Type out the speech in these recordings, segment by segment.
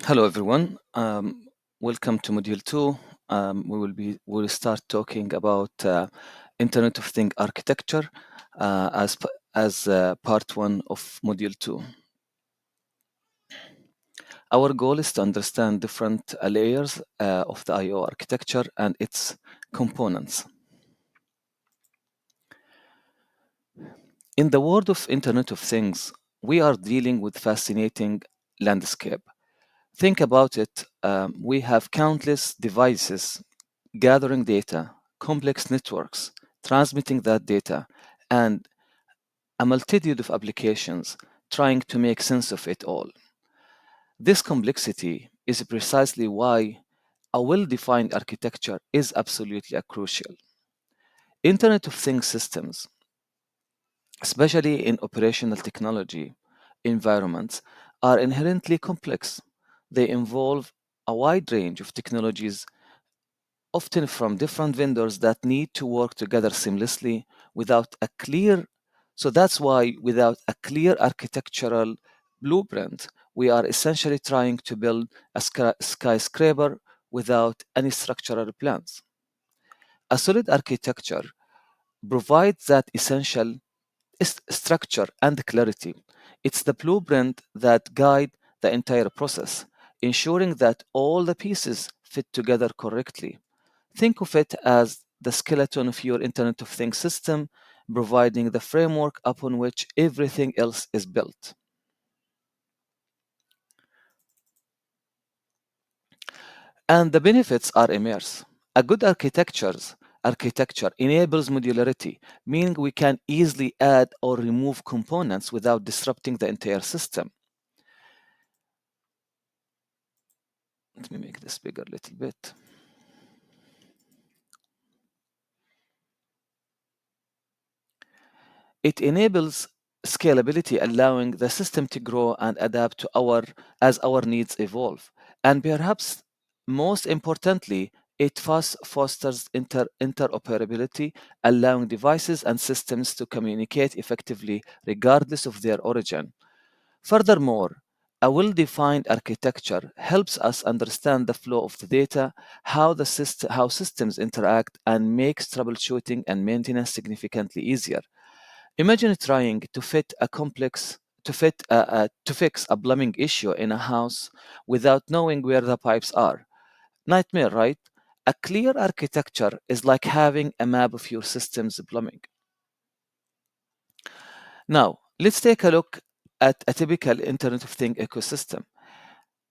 Hello, everyone. Welcome to Module 2. We'll start talking about Internet of Things architecture as part 1 of Module 2. Our goal is to understand different layers of the I/O architecture and its components. In the world of Internet of Things, we are dealing with fascinating landscape. Think about it. We have countless devices gathering data, complex networks, transmitting that data, and a multitude of applications trying to make sense of it all. This complexity is precisely why a well-defined architecture is absolutely crucial. Internet of Things systems, especially in operational technology environments, are inherently complex. They involve a wide range of technologies, often from different vendors that need to work together seamlessly without a clear. So that's why without a clear architectural blueprint, we are essentially trying to build a skyscraper without any structural plans. A solid architecture provides that essential structure and clarity. It's the blueprint that guide the entire process, ensuring that all the pieces fit together correctly. Think of it as the skeleton of your Internet of Things system, providing the framework upon which everything else is built. And the benefits are immense. A good architecture enables modularity, meaning we can easily add or remove components without disrupting the entire system. Let me make this bigger a little bit. It enables scalability, allowing the system to grow and adapt to as our needs evolve. And perhaps most importantly, it fosters interoperability, allowing devices and systems to communicate effectively regardless of their origin. Furthermore, a well-defined architecture helps us understand the flow of the data, how systems interact, and makes troubleshooting and maintenance significantly easier. Imagine trying to fit a complex to fix a plumbing issue in a house without knowing where the pipes are. Nightmare, right? A clear architecture is like having a map of your system's plumbing. Now, let's take a look at a typical Internet of Things ecosystem.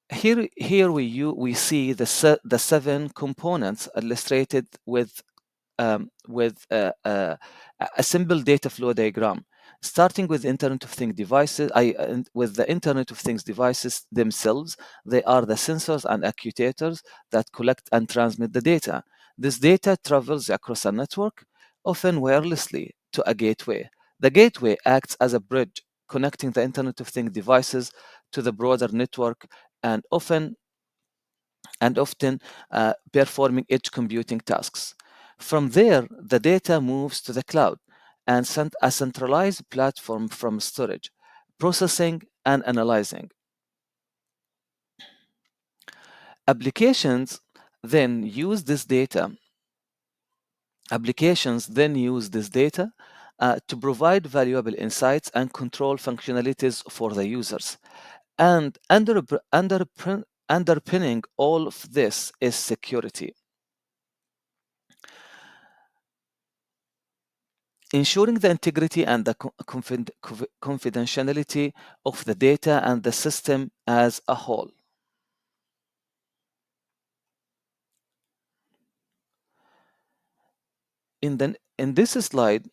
Here we see the 7 components illustrated with a simple data flow diagram, starting with Internet of Things devices. With the Internet of Things devices themselves, they are the sensors and actuators that collect and transmit the data. This data travels across a network, often wirelessly, to a gateway. The gateway acts as a bridge connecting the Internet of Things devices to the broader network and often performing edge computing tasks. From there, the data moves to the cloud and sent a centralized platform from storage, processing, and analyzing. Applications then use this data. Applications then use this data to provide valuable insights and control functionalities for the users. And underpinning all of this is security. Ensuring the integrity and the confidentiality of the data and the system as a whole. In this slide,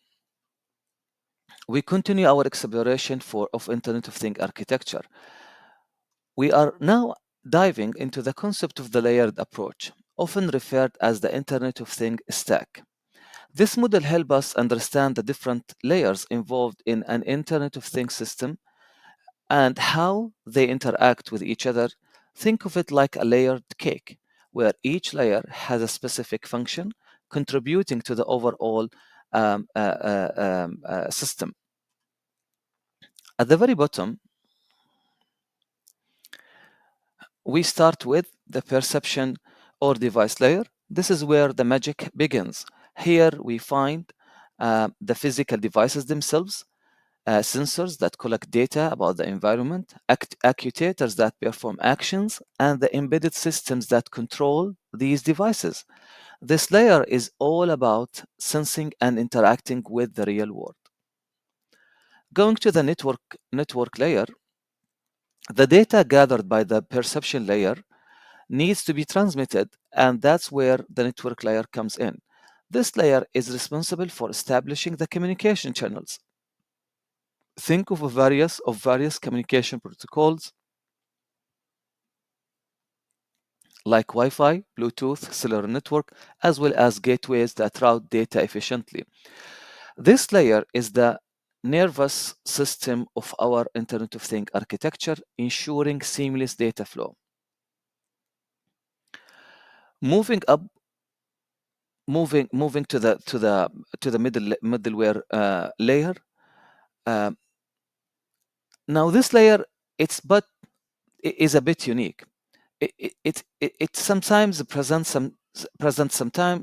we continue our exploration of Internet of Things architecture. We are now diving into the concept of the layered approach, often referred as the Internet of Things stack. This model helps us understand the different layers involved in an Internet of Things system and how they interact with each other. Think of it like a layered cake, where each layer has a specific function contributing to the overall system. At the very bottom, We start with the perception or device layer. This is where the magic begins. Here we find the physical devices themselves, sensors that collect data about the environment, actuators that perform actions, and the embedded systems that control these devices. This layer is all about sensing and interacting with the real world. Going to the network layer, the data gathered by the perception layer needs to be transmitted, and that's where the network layer comes in. This layer is responsible for establishing the communication channels. Think of various communication protocols like Wi-Fi, Bluetooth, cellular network, as well as gateways that route data efficiently. This layer is the nervous system of our Internet of Things architecture, ensuring seamless data flow. Moving up, moving to the middleware layer. Uh, Now this layer, it's but is a bit unique. It sometimes presents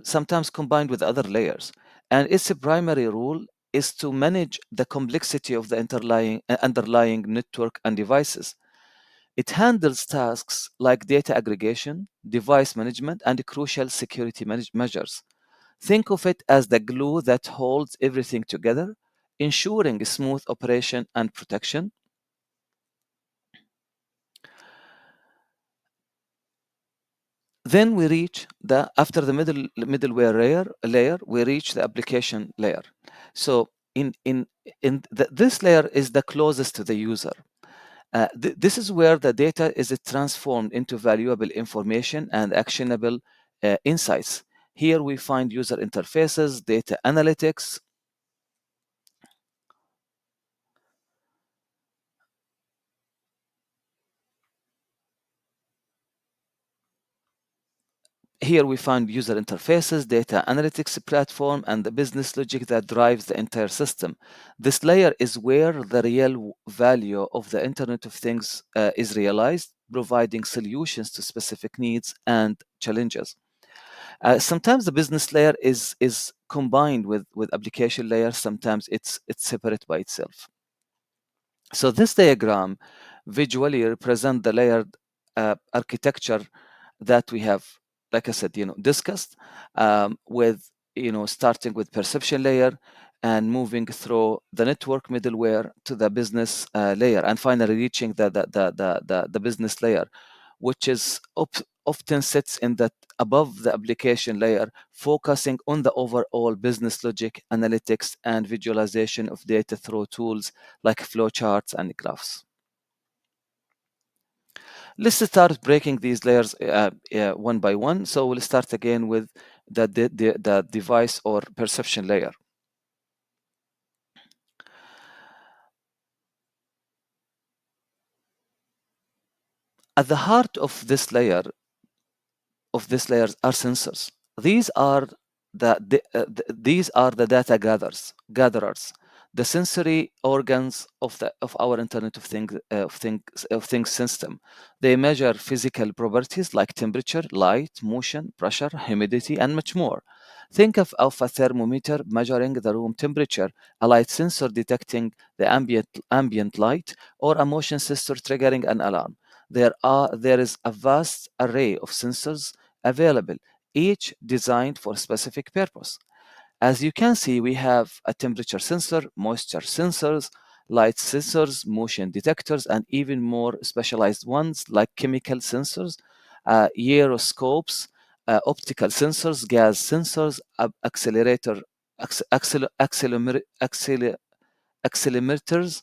sometimes combined with other layers, and its primary role is to manage the complexity of the underlying network and devices. It handles tasks like data aggregation, device management, and crucial security measures. Think of it as the glue that holds everything together, ensuring smooth operation and protection. Then we reach the after the middleware layer, we reach the application layer. So this layer is the closest to the user. This is where the data is transformed into valuable information and actionable insights. Here we find user interfaces, data analytics. Here we find user interfaces, data analytics platform, and the business logic that drives the entire system. This layer is where the real value of the Internet of Things is realized, providing solutions to specific needs and challenges. Sometimes the business layer is combined with application layer. Sometimes it's separate by itself. So this diagram visually represent the layered architecture that we have, like I said, discussed, with starting with perception layer and moving through the network middleware to the business layer, and finally reaching the business layer, which is often sits in that above the application layer, focusing on the overall business logic, analytics, and visualization of data through tools like flowcharts and graphs. Let's start breaking these layers one by one. So we'll start again with the device or perception layer. At the heart of this layers are sensors. These are these are the data gatherers, the sensory organs of our Internet of things system. They measure physical properties like temperature, light, motion, pressure, humidity, and much more. Think of a thermometer measuring the room temperature, a light sensor detecting the ambient light, or a motion sensor triggering an alarm. There is a vast array of sensors available, each designed for a specific purpose. As you can see, we have a temperature sensor, moisture sensors, light sensors, motion detectors, and even more specialized ones like chemical sensors, gyroscopes, optical sensors, gas sensors, accelerator, accelerometers,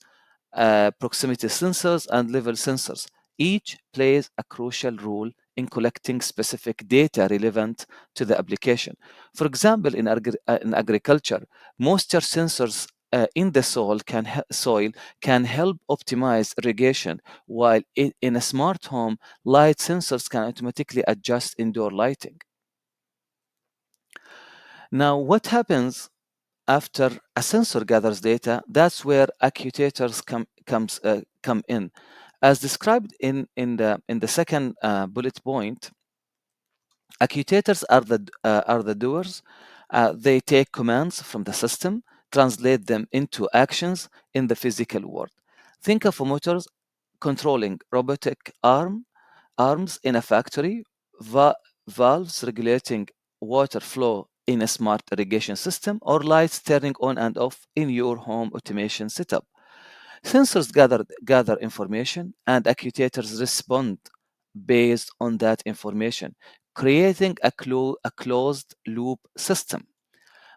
proximity sensors, and level sensors. Each plays a crucial role in collecting specific data relevant to the application. For example, in agriculture, moisture sensors in the soil can help optimize irrigation, while in a smart home, light sensors can automatically adjust indoor lighting. Now, what happens after a sensor gathers data? That's where actuators come in. As described in the second bullet point, actuators are the doers. They take commands from the system, translate them into actions in the physical world. Think of motors controlling robotic arms in a factory, valves regulating water flow in a smart irrigation system, or lights turning on and off in your home automation setup. Sensors gather information, and actuators respond based on that information, creating a closed loop system.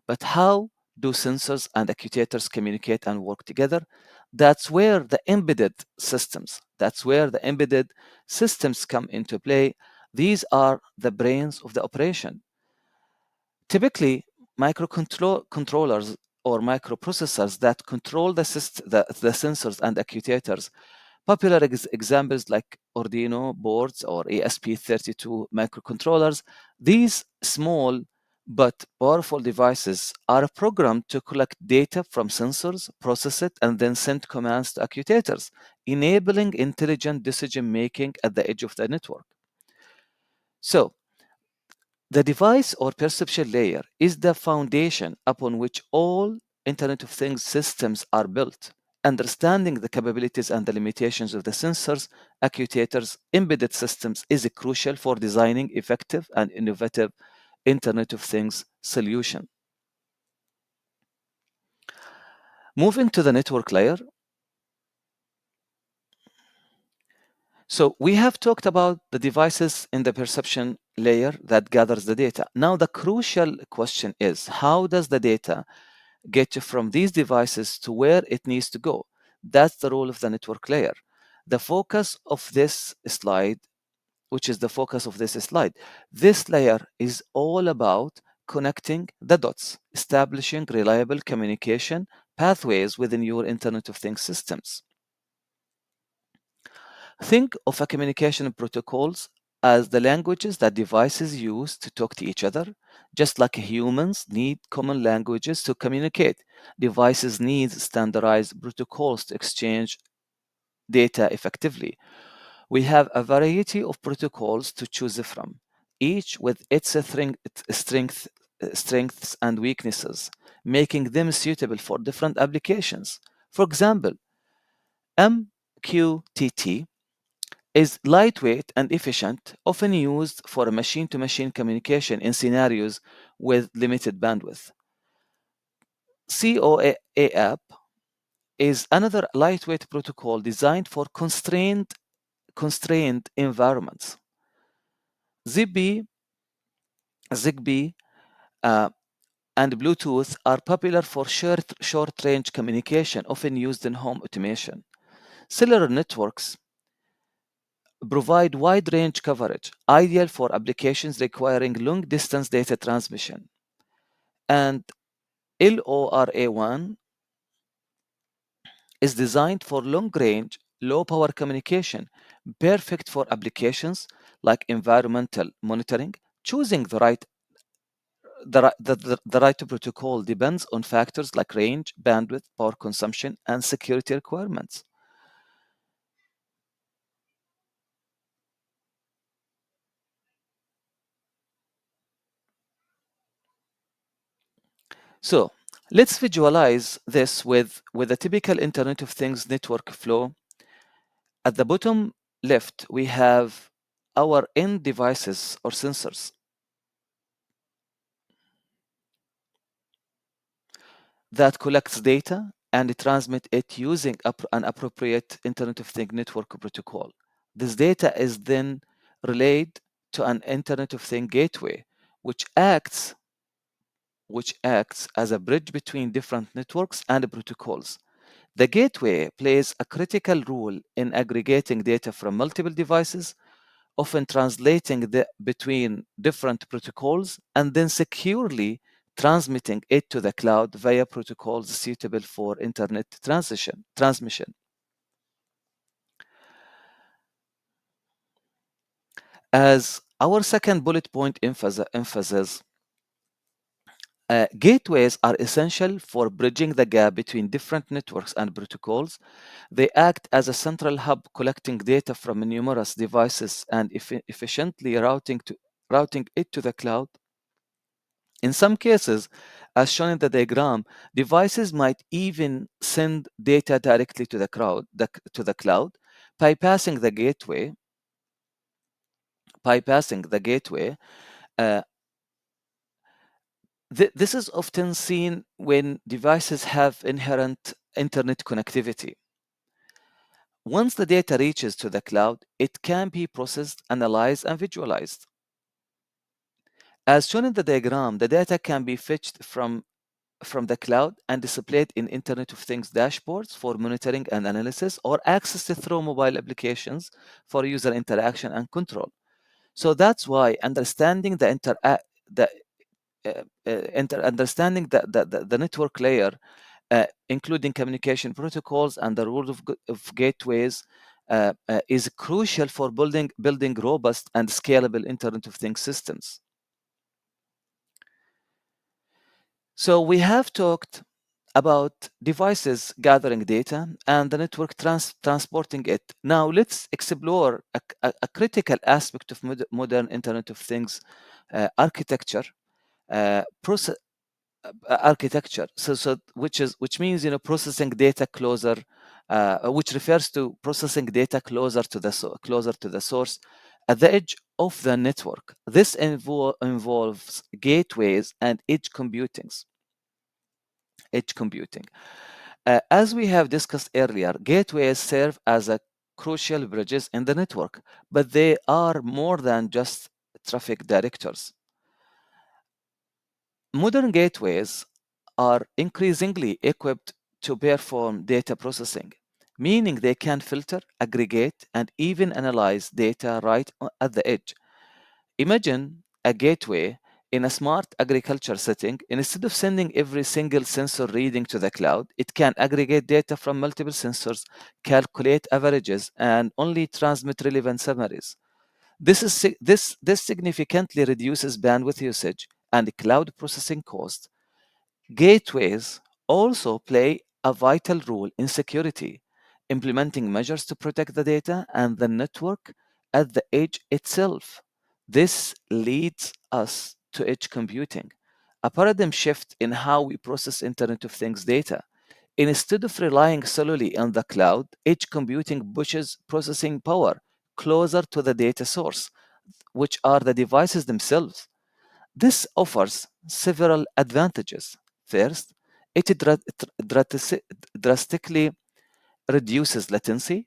But how do sensors and actuators communicate and work together? That's where the embedded systems come into play. These are the brains of the operation. Typically, microcontrollers or microprocessors that control the sensors and actuators. Popular examples like Arduino boards or ESP32 microcontrollers. These small but powerful devices are programmed to collect data from sensors, process it, and then send commands to actuators, enabling intelligent decision making at the edge of the network. So, the device or perception layer is the foundation upon which all Internet of Things systems are built. Understanding the capabilities and the limitations of the sensors, actuators, embedded systems is crucial for designing effective and innovative Internet of Things solution. Moving to the network layer. So we have talked about the devices in the perception layer that gathers the data. Now the crucial question is, how does the data get from these devices to where it needs to go? That's the role of the network layer. The focus of this slide, which is the focus of this slide, this layer is all about connecting the dots, establishing reliable communication pathways within your Internet of Things systems. Think of a communication protocols as the languages that devices use to talk to each other. Just like humans need common languages to communicate, devices need standardized protocols to exchange data effectively. We have a variety of protocols to choose from, each with its strengths and weaknesses, making them suitable for different applications. For example, MQTT is lightweight and efficient, often used for machine-to-machine communication in scenarios with limited bandwidth. COAAP is another lightweight protocol designed for constrained environments. Zigbee, Zigbee uh, and Bluetooth are popular for short-range communication, often used in home automation. Cellular networks provide wide range coverage, ideal for applications requiring long distance data transmission. And LoRaWAN is designed for long range, low power communication, perfect for applications like environmental monitoring. Choosing the right protocol depends on factors like range, bandwidth, power consumption, and security requirements. So let's visualize this with a typical Internet of Things network flow. At the bottom left, we have our end devices or sensors that collects data and transmit it using an appropriate Internet of Things network protocol. This data is then relayed to an Internet of Things gateway, which acts as a bridge between different networks and protocols. The gateway plays a critical role in aggregating data from multiple devices, often translating between different protocols and then securely transmitting it to the cloud via protocols suitable for internet transmission. As our second bullet point emphasizes, Gateways are essential for bridging the gap between different networks and protocols. They act as a central hub collecting data from numerous devices and efficiently routing it to the cloud. In some cases, as shown in the diagram, devices might even send data directly to the cloud, bypassing the gateway. Bypassing the gateway. Uh, this is often seen when devices have inherent internet connectivity. Once the data reaches to the cloud, it can be processed, analyzed, and visualized. As shown in the diagram, the data can be fetched from the cloud and displayed in Internet of Things dashboards for monitoring and analysis, or accessed through mobile applications for user interaction and control. So that's why understanding understanding the network layer, including communication protocols and the rules of gateways, is crucial for building robust and scalable Internet of Things systems. So we have talked about devices gathering data and the network transporting it. Now let's explore a critical aspect of modern Internet of Things architecture, process architecture. So which means processing data closer, which refers to processing data closer to the source at the edge of the network. This involves gateways and edge computing. As we have discussed earlier, gateways serve as a crucial bridges in the network, but they are more than just traffic directors. Modern gateways are increasingly equipped to perform data processing, meaning they can filter, aggregate, and even analyze data right at the edge. Imagine a gateway in a smart agriculture setting. Instead of sending every single sensor reading to the cloud, it can aggregate data from multiple sensors, calculate averages, and only transmit relevant summaries. This significantly reduces bandwidth usage and cloud processing costs. Gateways also play a vital role in security, implementing measures to protect the data and the network at the edge itself. This leads us to edge computing, a paradigm shift in how we process Internet of Things data. Instead of relying solely on the cloud, edge computing pushes processing power closer to the data source, which are the devices themselves. This offers several advantages. First, it drastically reduces latency.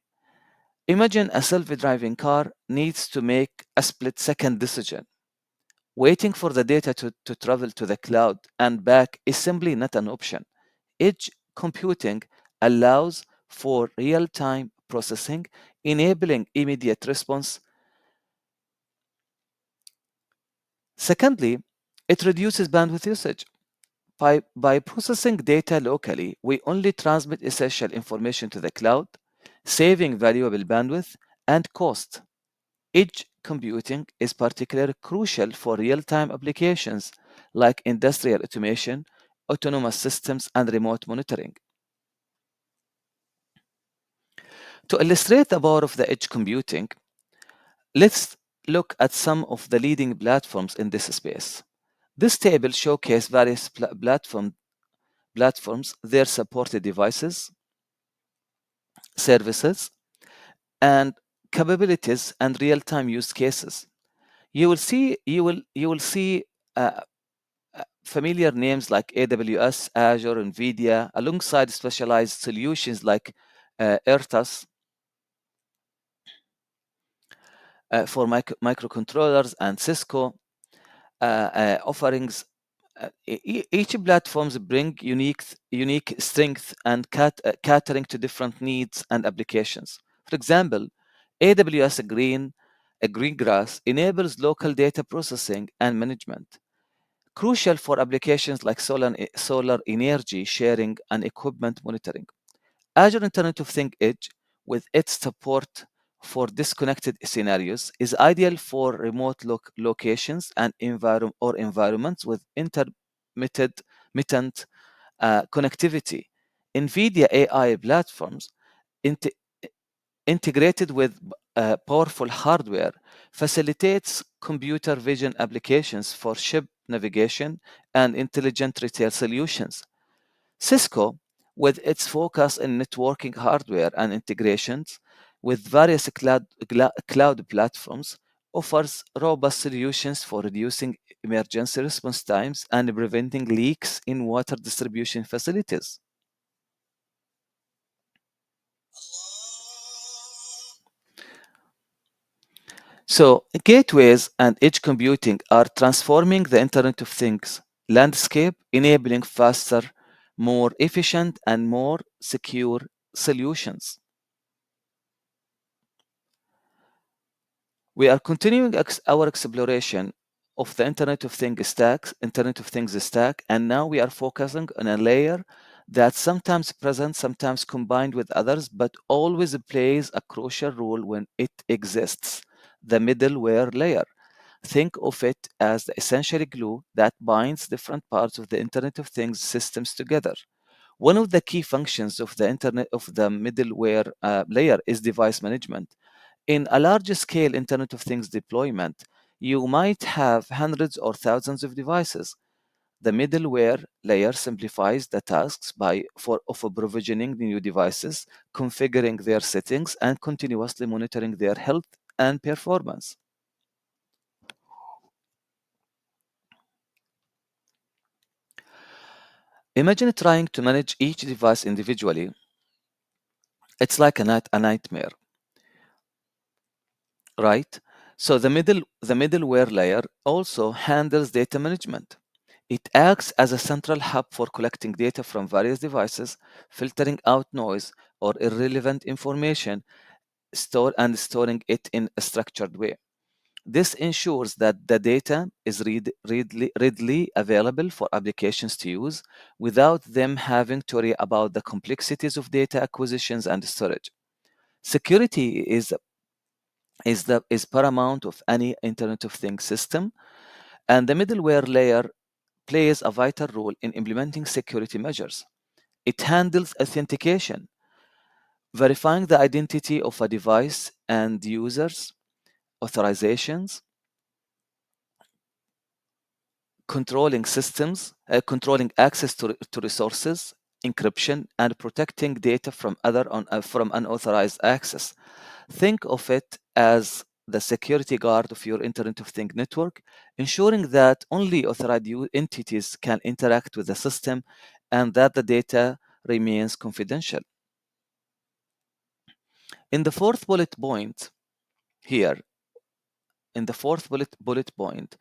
Imagine a self-driving car needs to make a split-second decision. Waiting for the data to travel to the cloud and back is simply not an option. Edge computing allows for real-time processing, enabling immediate response. Secondly, it reduces bandwidth usage. By processing data locally, we only transmit essential information to the cloud, saving valuable bandwidth and cost. Edge computing is particularly crucial for real-time applications like industrial automation, autonomous systems, and remote monitoring. To illustrate the power of the edge computing, let's look at some of the leading platforms in this space. This table showcases various platforms, their supported devices, services, and capabilities and real-time use cases. You will see uh, familiar names like AWS, Azure, NVIDIA, alongside specialized solutions like Airtas for microcontrollers and Cisco offerings. Each platforms bring unique strength and catering to different needs and applications. For example, AWS Greengrass enables local data processing and management, crucial for applications like solar energy sharing and equipment monitoring. Azure Internet of Things Edge, with its support for disconnected scenarios, is ideal for remote locations and environments with intermittent connectivity. NVIDIA AI platforms int- integrated with powerful hardware facilitates computer vision applications for ship navigation and intelligent retail solutions. Cisco, with its focus in networking hardware and integrations with various cloud platforms, offers robust solutions for reducing emergency response times and preventing leaks in water distribution facilities. So, gateways and edge computing are transforming the Internet of Things landscape, enabling faster, more efficient, and more secure solutions. We are continuing our exploration of the Internet of Things stack, and now we are focusing on a layer that sometimes present, sometimes combined with others, but always plays a crucial role when it exists, the middleware layer. Think of it as the essential glue that binds different parts of the Internet of Things systems together. One of the key functions of the Internet of the middleware layer is device management. In a large scale Internet of Things deployment, you might have hundreds or thousands of devices. The middleware layer simplifies the tasks of provisioning new devices, configuring their settings, and continuously monitoring their health and performance. Imagine trying to manage each device individually. It's like a nightmare, right? So the middleware layer also handles data management. It acts as a central hub for collecting data from various devices, filtering out noise or irrelevant information, storing it in a structured way. This ensures that the data is readily available for applications to use without them having to worry about the complexities of data acquisitions and storage. Security is paramount of any Internet of Things system, and the middleware layer plays a vital role in implementing security measures. It handles authentication, verifying the identity of a device and users, authorizations, controlling access to resources, encryption, and protecting data from unauthorized access. Think of it as the security guard of your Internet of Things network, ensuring that only authorized entities can interact with the system and that the data remains confidential. In the fourth bullet point here, in the fourth bullet point,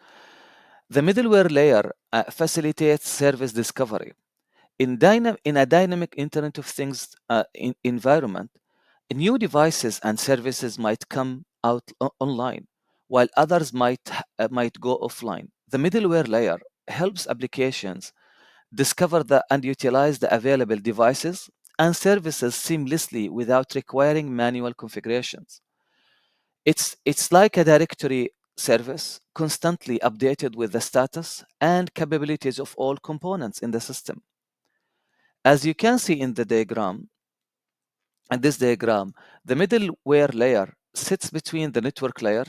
the middleware layer facilitates service discovery. In a dynamic Internet of Things environment, new devices and services might come out online, while others might go offline. The middleware layer helps applications discover and utilize the available devices and services seamlessly without requiring manual configurations. It's like a directory service constantly updated with the status and capabilities of all components in the system. As you can see in this diagram, the middleware layer sits between the network layer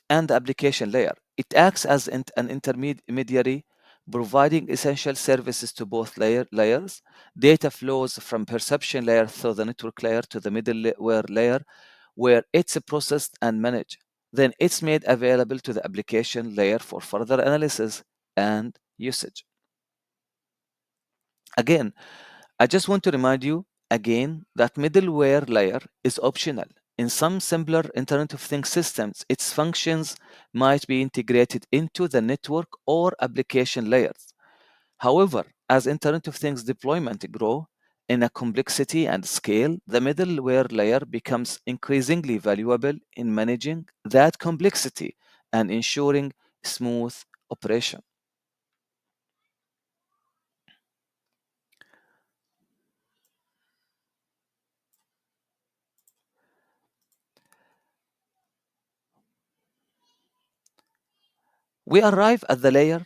and the application layer. It acts as an intermediary, providing essential services to both layers. Data flows from perception layer through the network layer to the middleware layer, where it's processed and managed. Then it's made available to the application layer for further analysis and usage. Again, I just want to remind you again that middleware layer is optional. In some simpler Internet of Things systems, its functions might be integrated into the network or application layers. However, as Internet of Things deployment grow in a complexity and scale, the middleware layer becomes increasingly valuable in managing that complexity and ensuring smooth operation. We arrive at the layer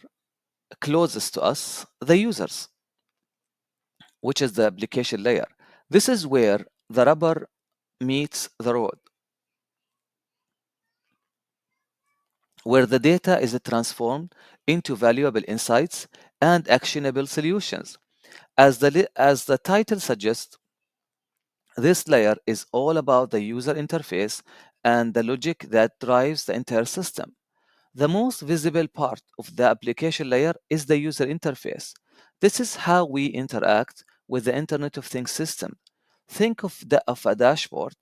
closest to us, the users, which is the application layer. This is where the rubber meets the road, where the data is transformed into valuable insights and actionable solutions. As the title suggests, this layer is all about the user interface and the logic that drives the entire system. The most visible part of the application layer is the user interface. This is how we interact with the Internet of Things system. Think of a dashboard.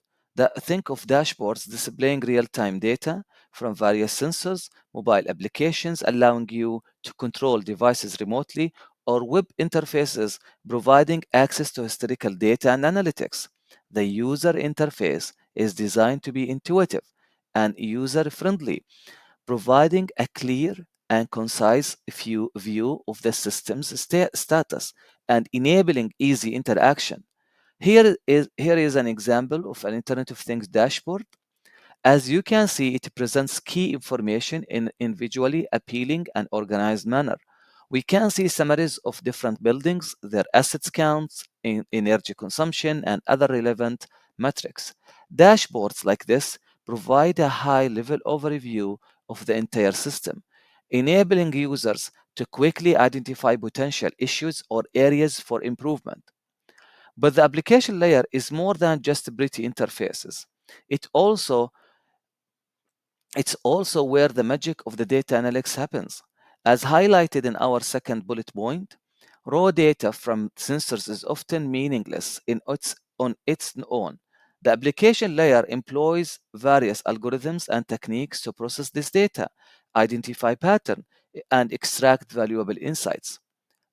Think of dashboards displaying real-time data from various sensors, mobile applications allowing you to control devices remotely, or web interfaces providing access to historical data and analytics. The user interface is designed to be intuitive and user-friendly, providing a clear and concise view of the system's status and enabling easy interaction. Here is an example of an Internet of Things dashboard. As you can see, it presents key information in visually appealing and organized manner. We can see summaries of different buildings, their assets counts, energy consumption, and other relevant metrics. Dashboards like this provide a high-level overview of the entire system, enabling users to quickly identify potential issues or areas for improvement. But the application layer is more than just pretty interfaces. It also it's also where the magic of the data analytics happens. As highlighted in our second bullet point, raw data from sensors is often meaningless on its own. The application layer employs various algorithms and techniques to process this data, identify patterns, and extract valuable insights.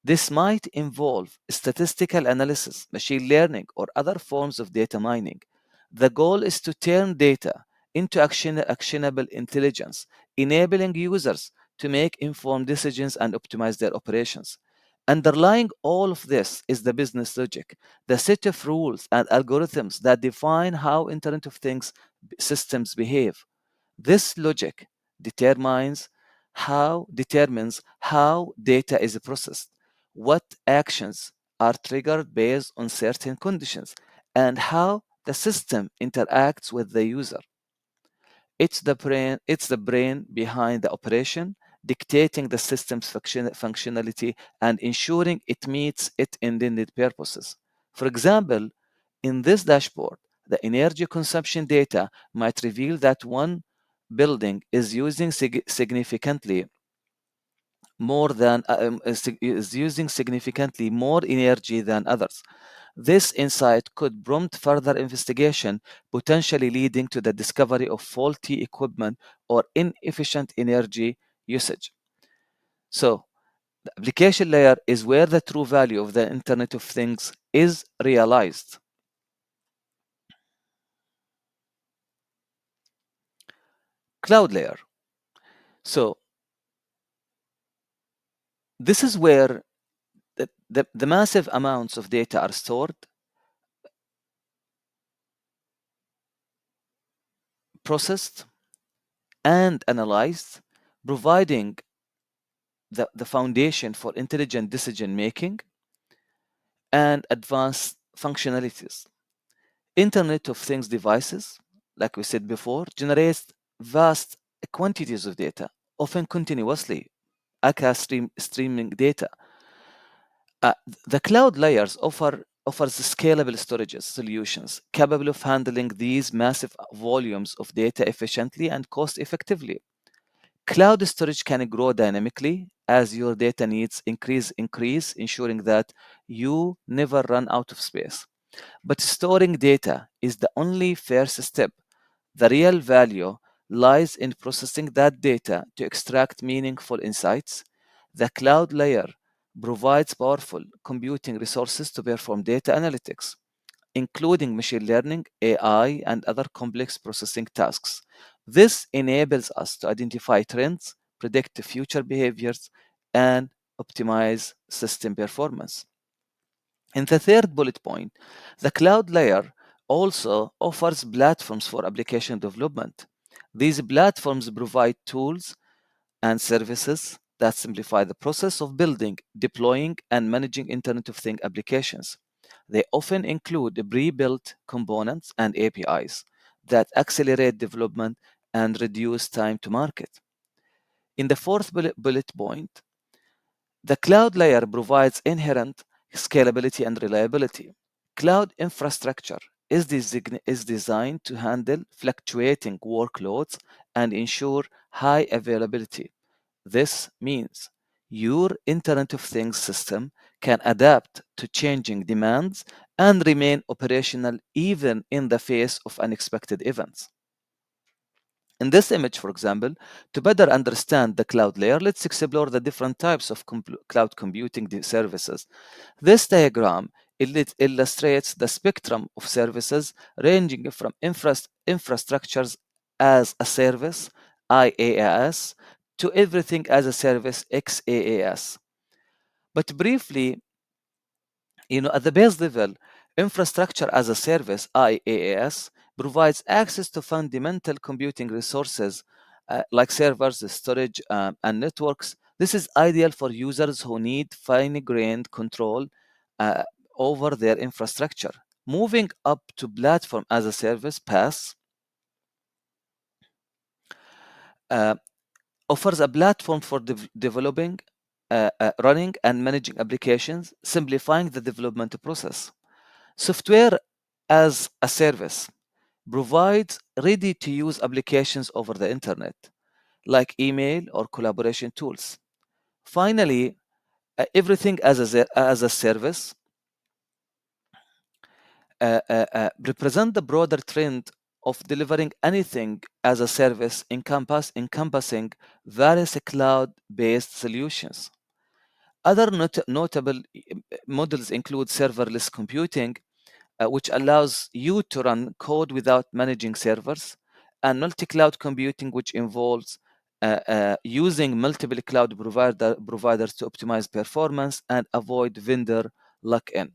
This might involve statistical analysis, machine learning, or other forms of data mining. The goal is to turn data into actionable intelligence, enabling users to make informed decisions and optimize their operations. Underlying all of this is the business logic, the set of rules and algorithms that define how Internet of Things systems behave. This logic determines how data is processed, what actions are triggered based on certain conditions, and how the system interacts with the user. It's the brain behind the operation, dictating the system's functionality and ensuring it meets its intended purposes. For example, in this dashboard, the energy consumption data might reveal that one building is using significantly more energy than others. This insight could prompt further investigation, potentially leading to the discovery of faulty equipment or inefficient energy usage. So, the application layer is where the true value of the Internet of Things is realized. Cloud layer. So, this is where the massive amounts of data are stored, processed, and analyzed, providing the foundation for intelligent decision making and advanced functionalities. Internet of Things devices, like we said before, generates vast quantities of data, often continuously, aka streaming data. Uh, the cloud layers offers scalable storage solutions capable of handling these massive volumes of data efficiently and cost effectively. Cloud storage can grow dynamically as your data needs increase, ensuring that you never run out of space. But storing data is the only first step. The real value lies in processing that data to extract meaningful insights. The cloud layer provides powerful computing resources to perform data analytics, including machine learning, AI, and other complex processing tasks. This enables us to identify trends, predict future behaviors, and optimize system performance. In the third bullet point, the cloud layer also offers platforms for application development. These platforms provide tools and services that simplify the process of building, deploying, and managing Internet of Things applications. They often include pre-built components and APIs that accelerate development and reduce time to market. In the fourth bullet point, the cloud layer provides inherent scalability and reliability. Cloud infrastructure is designed to handle fluctuating workloads and ensure high availability. This means your Internet of Things system can adapt to changing demands and remain operational even in the face of unexpected events. In this image, for example, to better understand the cloud layer, let's explore the different types of cloud computing services. This diagram illustrates the spectrum of services ranging from infrastructures as a service, IaaS, to everything as a service, XaaS. But briefly, at the base level, infrastructure as a service, IaaS, provides access to fundamental computing resources like servers, storage, and networks. This is ideal for users who need fine-grained control uh, over their infrastructure. Moving up to platform as a service, PaaS, uh, offers a platform for developing, running, and managing applications, simplifying the development process. Software as a service provides ready-to-use applications over the internet, like email or collaboration tools. Finally, everything as a service represent the broader trend of delivering anything as a service encompassing various cloud-based solutions. Other notable models include serverless computing, which allows you to run code without managing servers, and multi-cloud computing, which involves using multiple cloud providers to optimize performance and avoid vendor lock-in.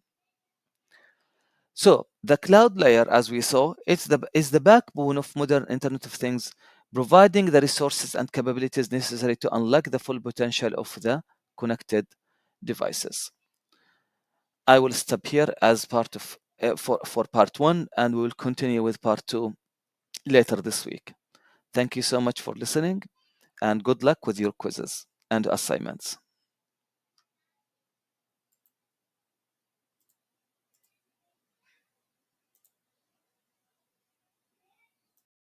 So the cloud layer, as we saw, is the backbone of modern Internet of Things, providing the resources and capabilities necessary to unlock the full potential of the connected devices. I will stop here as part of for part one, and we will continue with part two later this week. Thank you so much for listening, and good luck with your quizzes and assignments.